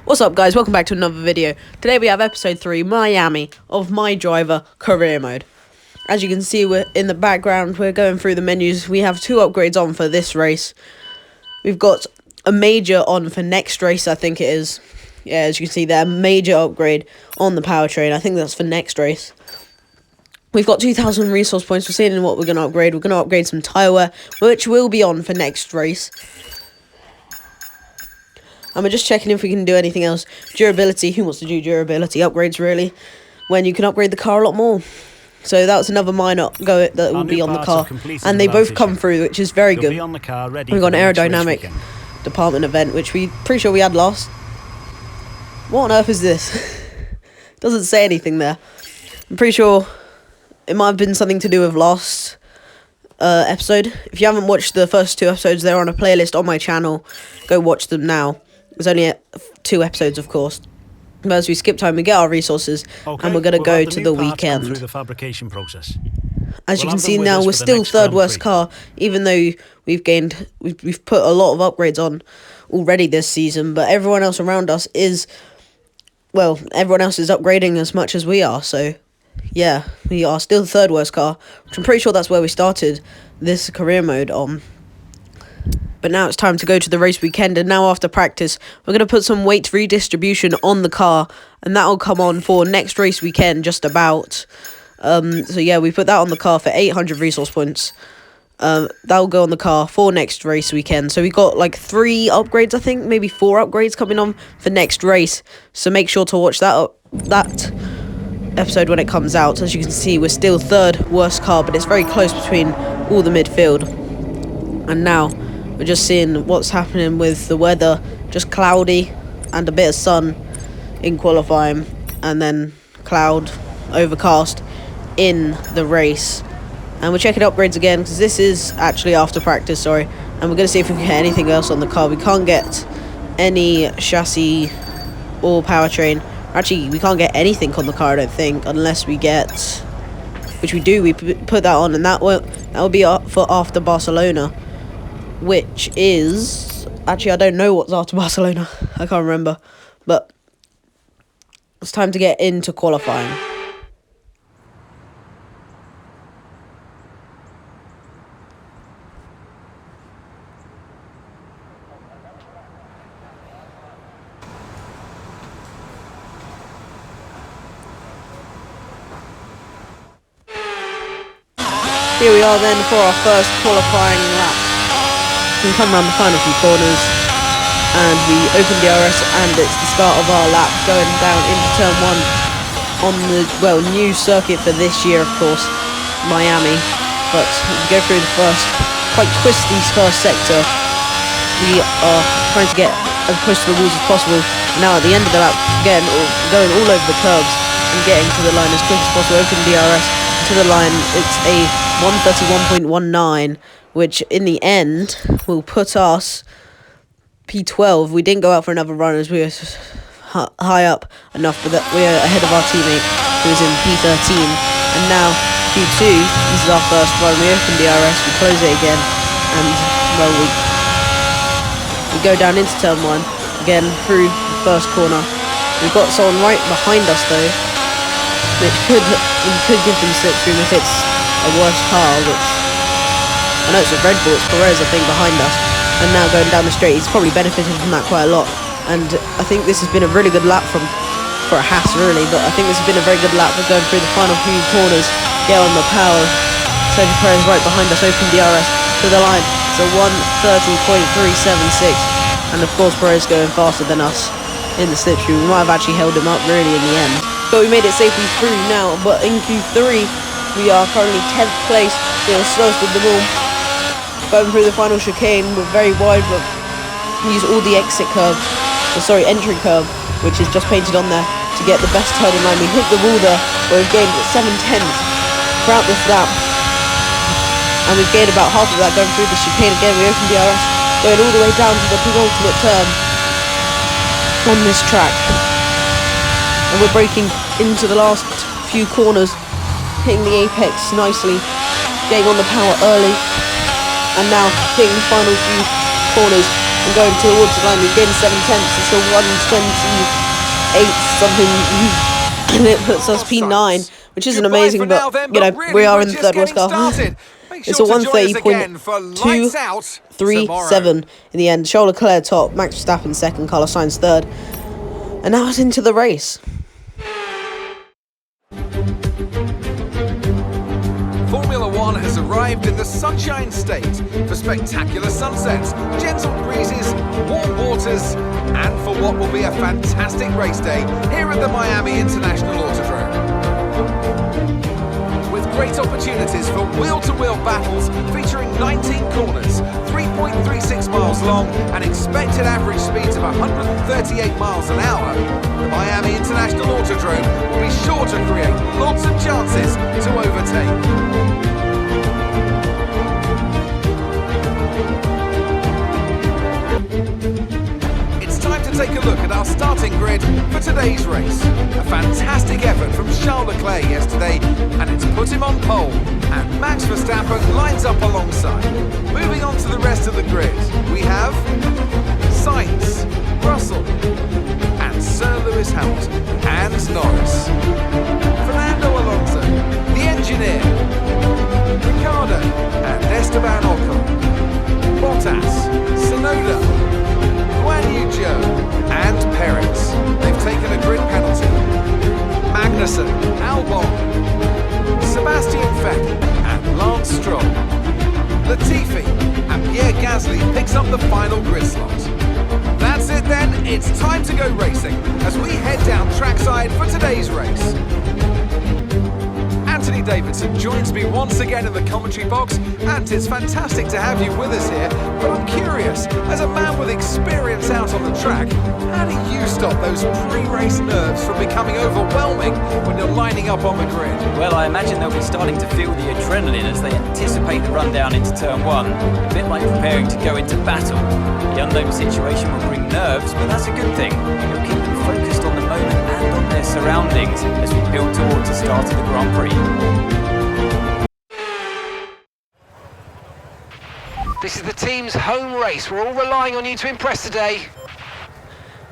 What's up, guys? Welcome back to another video. Today we have episode 3, Miami, of My Driver Career Mode. As you can see, we're in the background, we're going through the menus. We have 2 upgrades on for this race. We've got a major on for next race, I think it is. Yeah, as you can see there, major upgrade on the powertrain. I think that's for next race. We've got 2,000 resource points. We're seeing what we're going to upgrade. We're going to upgrade some tyre wear, which will be on for next race. And we're just checking if we can do anything else. Durability. Who wants to do durability upgrades, really? When you can upgrade the car a lot more. So that's another minor go that will be on the car. And they both come through, which is very good. We've got an aerodynamic department event, which we pretty sure we had last. What on earth is this? Doesn't say anything there. I'm pretty sure it might have been something to do with last episode. If you haven't watched the first 2 episodes, they're on a playlist on my channel. Go watch them now. There's only 2 episodes, of course. But as we skip time, we get our resources, and we're going to go to the weekend. Through the fabrication process. As you can see now, we're still third worst car, even though we've put a lot of upgrades on already this season. But everyone else around us is, well, everyone else is upgrading as much as we are. So, yeah, we are still the third worst car, which I'm pretty sure that's where we started this career mode on. But now it's time to go to the race weekend, and now after practice, we're going to put some weight redistribution on the car, and that will come on for next race weekend, just about. So yeah, we put that on the car for 800 resource points. That will go on the car for next race weekend. So we got like 3 upgrades, I think, maybe 4 upgrades coming on for next race. So make sure to watch that episode when it comes out. As you can see, we're still third worst car, but it's very close between all the midfield. And now we're just seeing what's happening with the weather. Just cloudy and a bit of sun in qualifying, and then cloud, overcast in the race. And we're checking upgrades again, because this is actually after practice, sorry. And we're going to see if we can get anything else on the car. We can't get any chassis or powertrain. Actually, we can't get anything on the car, I don't think, unless we get, which we do, we put that on, and that will be for after Barcelona, which is, actually, I don't know what's after Barcelona. I can't remember. But it's time to get into qualifying. Here we are then for our first qualifying lap. We come around the final few corners, and we open DRS, and it's the start of our lap going down into turn 1 on the, well, new circuit for this year, of course, Miami. But we go through the first, quite twisty first sector. We are trying to get as close to the walls as possible. Now at the end of the lap, again, going all over the curbs and getting to the line as quick as possible. Open DRS to the line. It's a 131.19. which in the end will put us P12. We didn't go out for another run as we were high up enough, but that we're ahead of our teammate who is in P13. And now Q2, this is our first run. We open DRS, we close it again, and well, we go down into turn 1 again through the first corner. We've got someone right behind us though, which could give them slipstream if it's a worse car, which I know it's a Red Bull, it's Perez, I think, behind us. And now going down the straight, he's probably benefited from that quite a lot. And I think this has been a really good lap for a Haas, really. But I think this has been a very good lap for going through the final few corners. Get on the power. Sergio Perez right behind us, open DRS to the line. It's a 130.376. And of course, Perez going faster than us in the slipstream. We might have actually held him up, really, in the end. But we made it safely through now. But in Q3, we are currently 10th place. Being the slowest of them all. Going through the final chicane, we're very wide, but we use all the entry curve, which is just painted on there to get the best turning line. We hit the wall there, where we've gained 7/10 throughout this lap, and we've gained about half of that going through the chicane again. We open DRS, going all the way down to the penultimate turn on this track, and we're braking into the last few corners, hitting the apex nicely, getting on the power early. And now hitting the final few corners and going towards the line. We gained 7 tenths. It's a 128 something, and it puts us P9, which isn't amazing, but you know, we are in the third worst car. It's a 130.237 in the end. Charles Leclerc top, Max Verstappen second, Carlos Sainz third, and now it's into the race. Formula One has arrived in the Sunshine State for spectacular sunsets, gentle breezes, warm waters, and for what will be a fantastic race day here at the Miami International Autodrome. With great opportunities for wheel-to-wheel battles featuring 19 corners, 3.36 miles long, and expected average speeds of 138 miles an hour, the Miami International Autodrome will be sure to create lots of chances to overtake. Take a look at our starting grid for today's race. A fantastic effort from Charles Leclerc yesterday, and it's put him on pole, and Max Verstappen lines up alongside. Moving on to the rest of the grid, we have Sainz, Russell, and Sir Lewis Hamilton, and Norris, Fernando Alonso, the engineer, Ricciardo, and Esteban Ocon, Bottas, Tsunoda, Guan Yu Zhou and Perez. They've taken a grid penalty. Magnussen, Albon, Sebastian Vettel and Lance Stroll. Latifi and Pierre Gasly picks up the final grid slot. That's it then, it's time to go racing as we head down trackside for today's race. Anthony Davidson joins me once again in the commentary box, and it's fantastic to have you with us here, but I'm curious, as a man with experience out on the track, how do you stop those pre-race nerves from becoming overwhelming when you're lining up on the grid? Well, I imagine they'll be starting to feel the adrenaline as they anticipate the rundown into turn one, a bit like preparing to go into battle. The unknown situation will bring nerves, but that's a good thing. It'll keep them focused on the moment and on their surroundings as we build towards the start of the Grand Prix. This is the team's home race. We're all relying on you to impress today.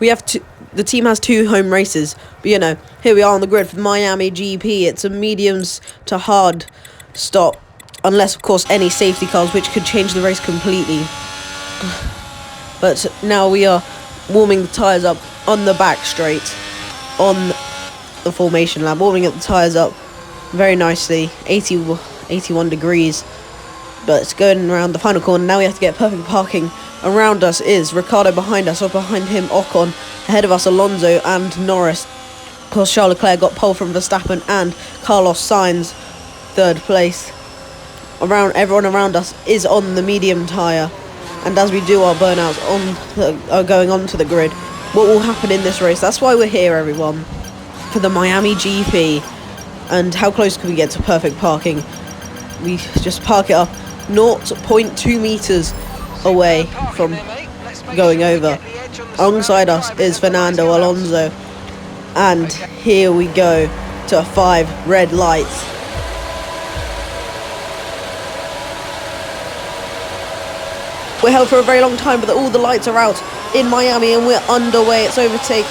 The team has 2 home races, but you know, here we are on the grid for the Miami GP. It's a mediums to hard stop, unless of course any safety cars, which could change the race completely. But now we are warming the tyres up on the back straight, on the formation lap, warming up the tyres up very nicely, 81 degrees. But it's going around the final corner. Now we have to get perfect parking. Around us is Ricciardo behind us, or behind him Ocon, ahead of us Alonso and Norris. Of course, Charles Leclerc got pole from Verstappen, and Carlos Sainz third place. Everyone around us is on the medium tyre, and as we do our burnouts are going onto the grid. What will happen in this race? That's why we're here, everyone, for the Miami GP. And how close can we get to perfect parking? We just park it up 0.2 meters away from going over. Alongside us is Fernando Alonso, and here we go to 5 red lights. We're held for a very long time, but all the lights are out in Miami and we're underway. It's overtake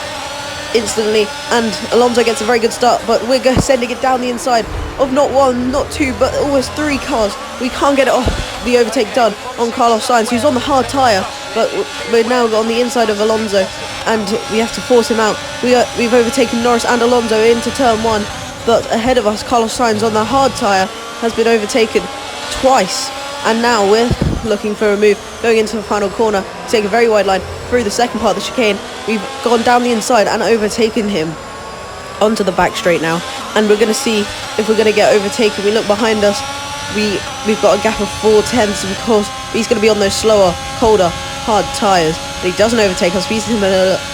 instantly, and Alonso gets a very good start, but we're sending it down the inside of not 1, not 2, but almost 3 cars. We can't get it off the overtake done on Carlos Sainz, who's on the hard tyre, but we're now on the inside of Alonso, and we have to force him out. We've overtaken Norris and Alonso into turn 1, but ahead of us, Carlos Sainz on the hard tyre has been overtaken twice, and now we're looking for a move going into the final corner. Take a very wide line through the second part of the chicane. We've gone down the inside and overtaken him onto the back straight now, and we're going to see if we're going to get overtaken. We look behind us, we've got a gap of 4 tenths, and of course he's going to be on those slower, colder, hard tyres, but he doesn't overtake us. He's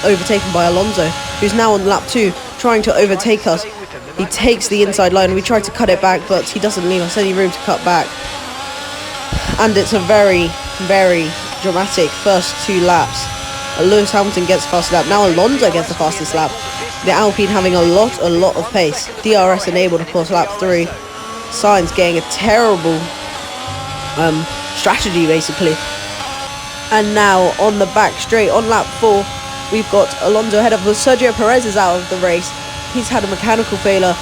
overtaken by Alonso, who's now on lap 2 trying to overtake us. He takes the inside line. We try to cut it back, but he doesn't leave us any room to cut back, and it's a very, very dramatic first 2 laps. Lewis Hamilton gets the fastest lap. Now Alonso gets the fastest lap. The Alpine having a lot of pace. DRS enabled, of course, lap 3. Sainz getting a terrible strategy, basically. And now on the back straight on lap 4, we've got Alonso ahead of us. Sergio Perez is out of the race. He's had a mechanical failure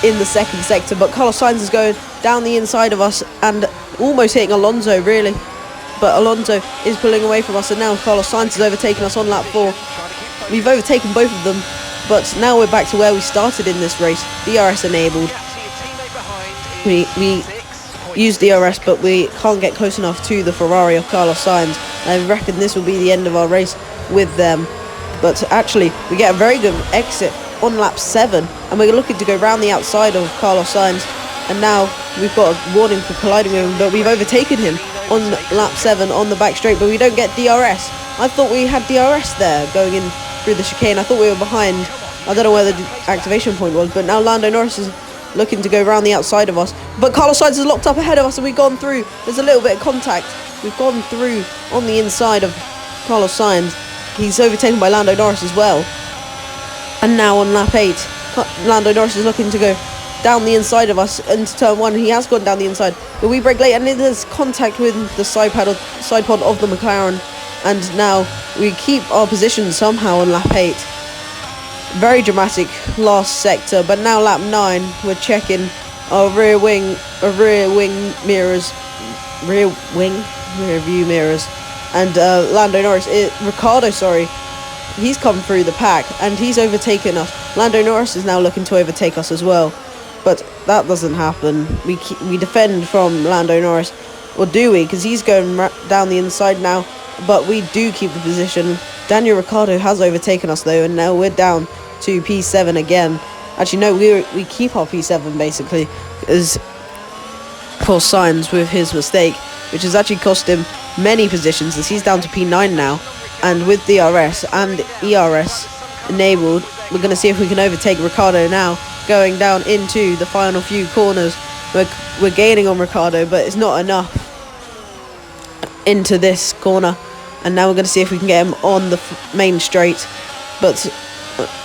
in the second sector, but Carlos Sainz is going down the inside of us and almost hitting Alonso, really. But Alonso is pulling away from us, and now Carlos Sainz has overtaken us on lap 4. We've overtaken both of them, but now we're back to where we started in this race. DRS enabled. We use DRS, but we can't get close enough to the Ferrari of Carlos Sainz. I reckon this will be the end of our race with them. But actually, we get a very good exit on lap 7, and we're looking to go round the outside of Carlos Sainz. And now we've got a warning for colliding with him, but we've overtaken him on lap 7 on the back straight, but we don't get DRS. I thought we had DRS there going in through the chicane. I thought we were behind. I don't know where the activation point was, but now Lando Norris is looking to go round the outside of us, but Carlos Sainz is locked up ahead of us, and we've gone through. There's a little bit of contact. We've gone through on the inside of Carlos Sainz. He's overtaken by Lando Norris as well. And now on lap 8, Lando Norris is looking to go down the inside of us into turn 1. He has gone down the inside, but we brake late, and there's contact with the side pod of the McLaren. And now we keep our position somehow on lap 8. Very dramatic last sector, but now lap 9, we're checking our rear view mirrors, and Ricciardo, he's come through the pack and he's overtaken us. Lando Norris is now looking to overtake us as well, but that doesn't happen. We defend from Lando Norris, or do we? Because he's going down the inside now, but we do keep the position. Daniel Ricciardo has overtaken us though, and now we're down to P7 again. Actually no, we keep our P7 basically, as for Sainz with his mistake, which has actually cost him many positions, as he's down to P9 now. And with DRS and ERS enabled, we're going to see if we can overtake Ricciardo now, going down into the final few corners. We're gaining on Ricciardo, but it's not enough into this corner. And now we're going to see if we can get him on the main straight, but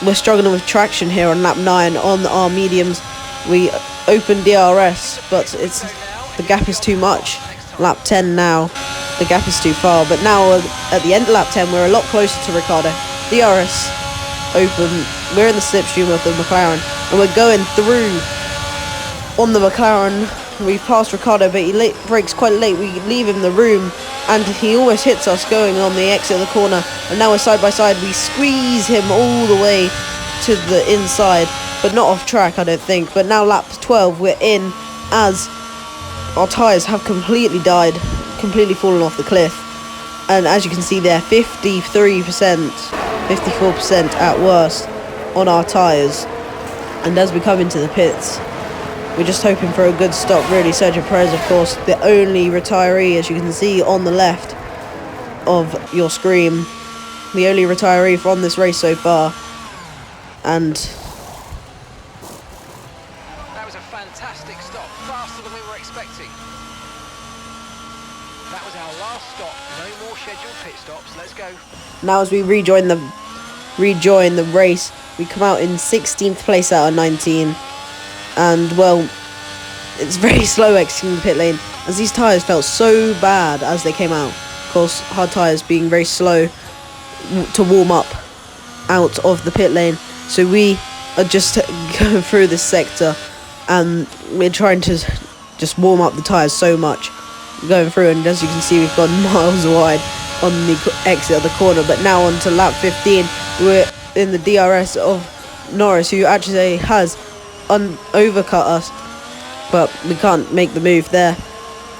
we're struggling with traction here on lap 9 on our mediums. We open DRS, but the gap is too much. Lap 10 now, the gap is too far, but now at the end of lap 10 we're a lot closer to Ricciardo. DRS open, we're in the slipstream of the McLaren, and we're going through on the McLaren. We've passed Ricciardo, but he brakes quite late. We leave him the room, and he almost hits us going on the exit of the corner. And now we're side by side. We squeeze him all the way to the inside, but not off track, I don't think. But now lap 12, we're in, as our tyres have completely died, completely fallen off the cliff. And as you can see there, 53%, 54% at worst on our tyres. And as we come into the pits, we're just hoping for a good stop, really. Sergio Perez, of course, the only retiree, as you can see on the left of your screen. The only retiree from this race so far. And that was a fantastic stop, faster than we were expecting. That was our last stop. No more scheduled pit stops. Let's go. now as we rejoin the race, we come out in 16th place out of 19. And, well, it's very slow exiting the pit lane, as these tyres felt so bad as they came out. Of course, hard tyres being very slow to warm up out of the pit lane. So we are just going through this sector, and we're trying to just warm up the tyres so much. Going through, and as you can see, we've gone miles wide on the exit of the corner. But now on to lap 15, we're in the DRS of Norris, who actually has overcut us, but we can't make the move there.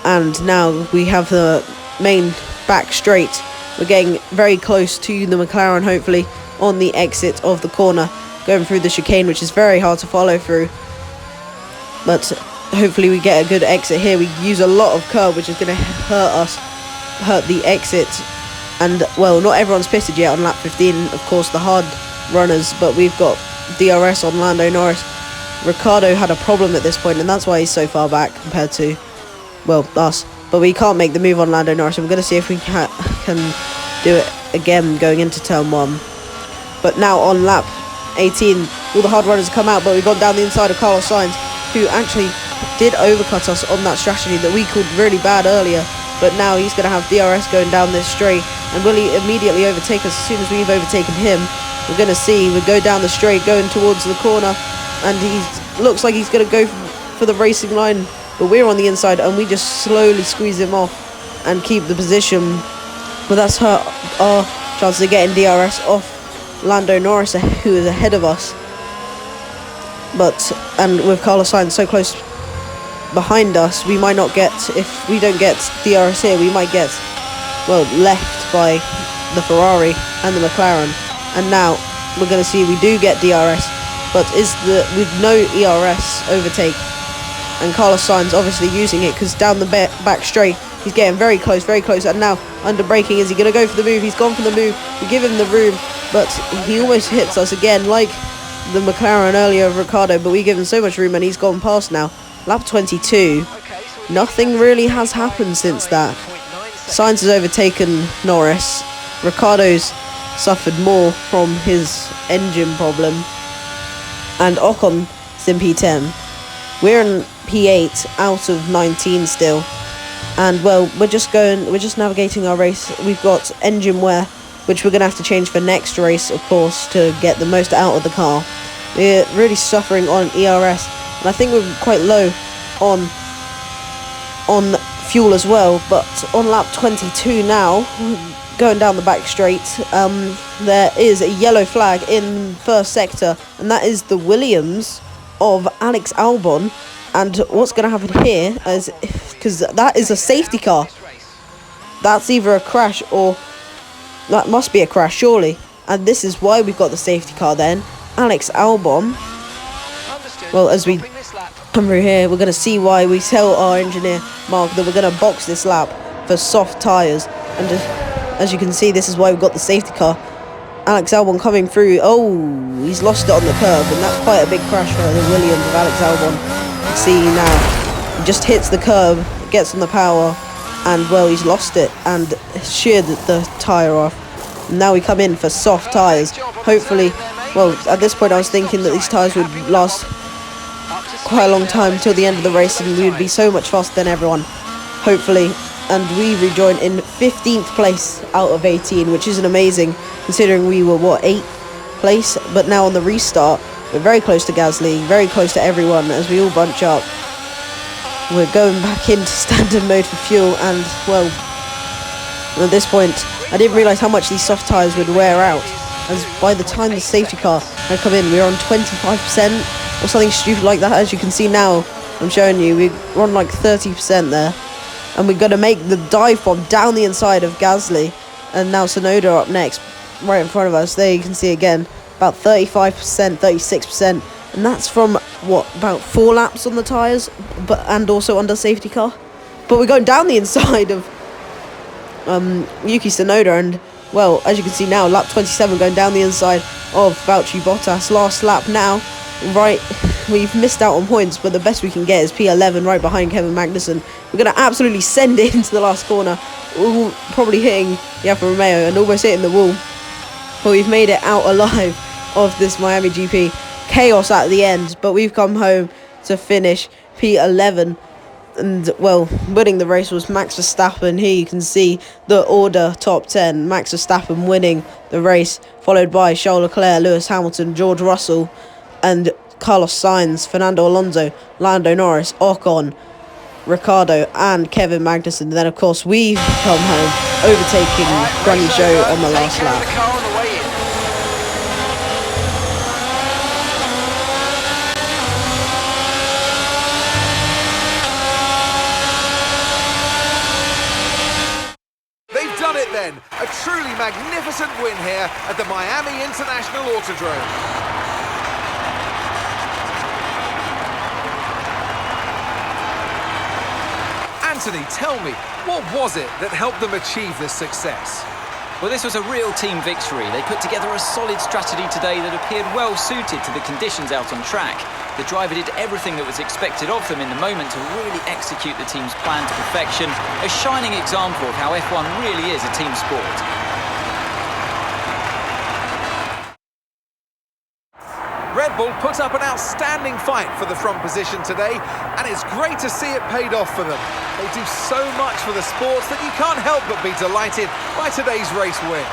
And now we have the main back straight. We're getting very close to the McLaren, hopefully, on the exit of the corner, going through the chicane, which is very hard to follow through. But hopefully we get a good exit here. We use a lot of curb, which is going to hurt the exit. And, well, not everyone's pitted yet on lap 15, of course, the hard runners, but we've got DRS on Lando Norris. Ricciardo had a problem at this point, and that's why he's so far back compared to, well, us. But we can't make the move on Lando Norris, and we're going to see if we can do it again going into turn 1. But now on lap 18, all the hard runners have come out, but we've gone down the inside of Carlos Sainz, who actually did overcut us on that strategy that we called really bad earlier. but now he's going to have DRS going down this straight. And will he immediately overtake us as soon as we've overtaken him? We're going to see, we go down the straight, going towards the corner, and he looks like he's going to go for the racing line, but we're on the inside, and we just slowly squeeze him off and keep the position. But that's hurt our chances of getting DRS off Lando Norris, who is ahead of us. And with Carlos Sainz so close behind us, we might not get, if we don't get DRS here, we might get, well, left by the Ferrari and the McLaren. And now we're going to see we do get DRS, but with no ERS overtake, and Carlos Sainz obviously using it, because down the back straight he's getting very close, and now under braking. Is he going to go for the move? He's gone for the move. We give him the room, but he almost hits us again, like the McLaren earlier of Ricciardo, but we give him so much room and he's gone past now. Lap 22, nothing really has happened since that. Sainz has overtaken Norris. Ricciardo's suffered more from his engine problem, and Ocon is in P10. We're in P8 out of 19 still, and well, we're just navigating our race. We've got engine wear, which we're going to have to change for next race, of course, to get the most out of the car. We're really suffering on ERS, and I think we're quite low on fuel as well. But on lap 22 now, going down the back straight, there is a yellow flag in first sector, and that is the Williams of Alex Albon. And what's going to happen here is, because that is a safety car, that's either a crash or that must be a crash, surely. And this is why we've got the safety car then. Alex Albon. Well, as we come through here, we're going to see why. We tell our engineer, Mark, that we're going to box this lap for soft tyres. And as you can see, this is why we've got the safety car. Alex Albon coming through. Oh, he's lost it on the curb, and that's quite a big crash for the Williams of Alex Albon. You can see now, he just hits the curb, gets on the power, and well, he's lost it and sheared the tyre off. And now we come in for soft tyres. Hopefully, well, at this point I was thinking that these tyres would last quite a long time until the end of the race, and we would be so much faster than everyone, hopefully. And we rejoin in 15th place out of 18, which isn't amazing considering we were, 8th place. But now on the restart, we're very close to Gasly, very close to everyone as we all bunch up. We're going back into standard mode for fuel, and well, at this point I didn't realise how much these soft tyres would wear out, as by the time the safety car had come in, we were on 25% or something stupid like that. As you can see now, I'm showing you, we're on like 30% there. And we're going to make the dive bomb down the inside of Gasly. And now Tsunoda up next, right in front of us. There you can see again, about 35%, 36%. And that's from, about 4 laps on the tyres, and also under safety car. But we're going down the inside of Yuki Tsunoda. And, well, as you can see now, lap 27 going down the inside of Valtteri Bottas. Last lap now, right. We've missed out on points, but the best we can get is P11 right behind Kevin Magnussen. We're going to absolutely send it into the last corner, probably hitting the Alfa Romeo and almost hitting the wall. But we've made it out alive of this Miami GP. Chaos at the end, but we've come home to finish P11. And, well, winning the race was Max Verstappen. Here you can see the order top 10. Max Verstappen winning the race, followed by Charles Leclerc, Lewis Hamilton, George Russell, and Carlos Sainz, Fernando Alonso, Lando Norris, Ocon, Ricciardo, and Kevin Magnussen. And then, of course, we've come home, overtaking Guanyu Zhou on the last lap. They've done it then. A truly magnificent win here at the Miami International Autodrome. Anthony, tell me, what was it that helped them achieve this success? Well, this was a real team victory. They put together a solid strategy today that appeared well suited to the conditions out on track. The driver did everything that was expected of them in the moment to really execute the team's plan to perfection. A shining example of how F1 really is a team sport. Red Bull put up an outstanding fight for the front position today, and it's great to see it paid off for them. They do so much for the sports that you can't help but be delighted by today's race win.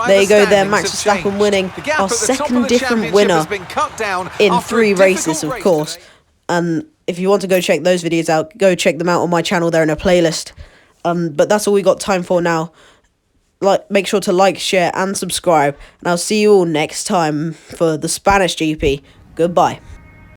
There you go there, Max Verstappen winning, our second different winner in 3 races, of course. And if you want to go check those videos out, go check them out on my channel. They're in a playlist. But that's all we got time for now. Make sure to like, share and subscribe. And I'll see you all next time for the Spanish GP. Goodbye.